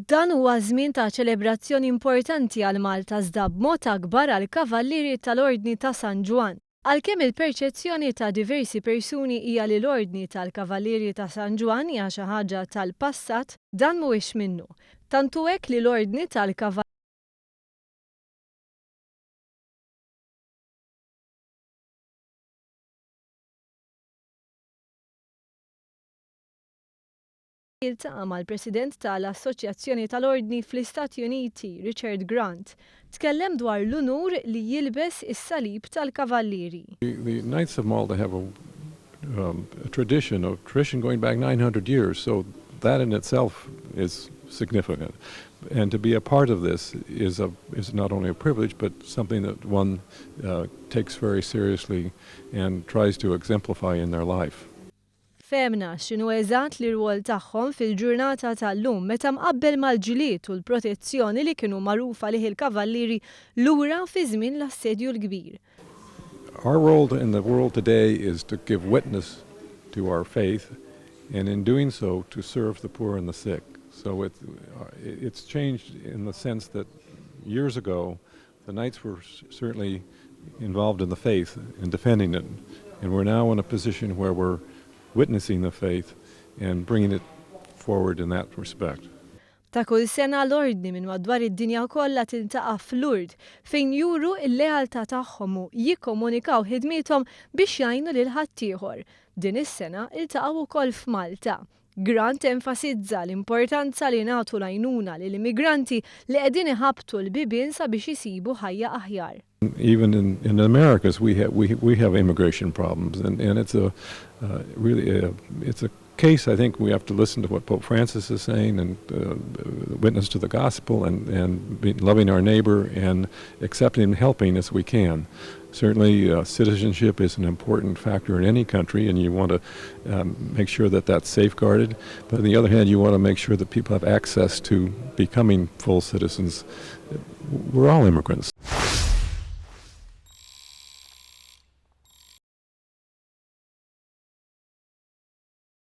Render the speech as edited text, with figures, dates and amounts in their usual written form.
Dan huwa żmien ta' ċelebrazzjoni importanti għal Malta iżda b'mod akbar għal Kavallieri tal-Ordni ta' San Ġwan. Għalkemm il-perċezzjoni ta' diversi persuni hija li l-Ordni tal-Kavallieri ta' San Ġwan hija xi ħaġa tal-passat, dan mhuwiex minnu. Tantu hekk li l-Ordni tal-Kavallieri jiltaqa' mal-President tal-Assocjazzjoni tal-Ordni fl-Istati Uniti, Richard Grant, tkellem dwar l-unur li jilbes is-salib tal-Kavallieri. The Knights of Malta have a tradition going back 900 years, so that in itself is significant. And to be a part of this is not only a privilege, but something that one takes very seriously and tries to exemplify in their life. Femna x'inhu eżatt l-irwol tagħhom fil-ġurnata tal-lum meta mqabbel mal-ġlied u l-protezzjoni li kienu magħrufa lih il-Kavallieri lura fi żmien l-Assedju l-Kbir. Our role in the world today is to give witness to our faith, and in doing so, to serve the poor and the sick. So it's changed in the sense that years ago, the Knights were certainly involved in the faith and defending it, and we're now in a position where we're witnessing the faith and bringing it forward in that respect. Ta' kull sena l-Ordni minn madwar id-dinja kollha tiltaqa' f'Lourdes fejn juru l-lealtà tagħhom u jikkomunikaw ħidmithom biex jgħinu lil ħaddieħor. Din is-sena iltaqgħu wkoll f'Malta. Grant enfasizza l-importanza li nagħtu l-għajnuna lill-immigranti li qegħdin iħabbtu l-bibien sabiex isibu ħajja aħjar. Even in the Americas, we have immigration problems, and it's it's a case. I think we have to listen to what Pope Francis is saying and witness to the gospel and loving our neighbor and accepting and helping as we can. Certainly, citizenship is an important factor in any country, and you want to make sure that that's safeguarded. But on the other hand, you want to make sure that people have access to becoming full citizens. We're all immigrants.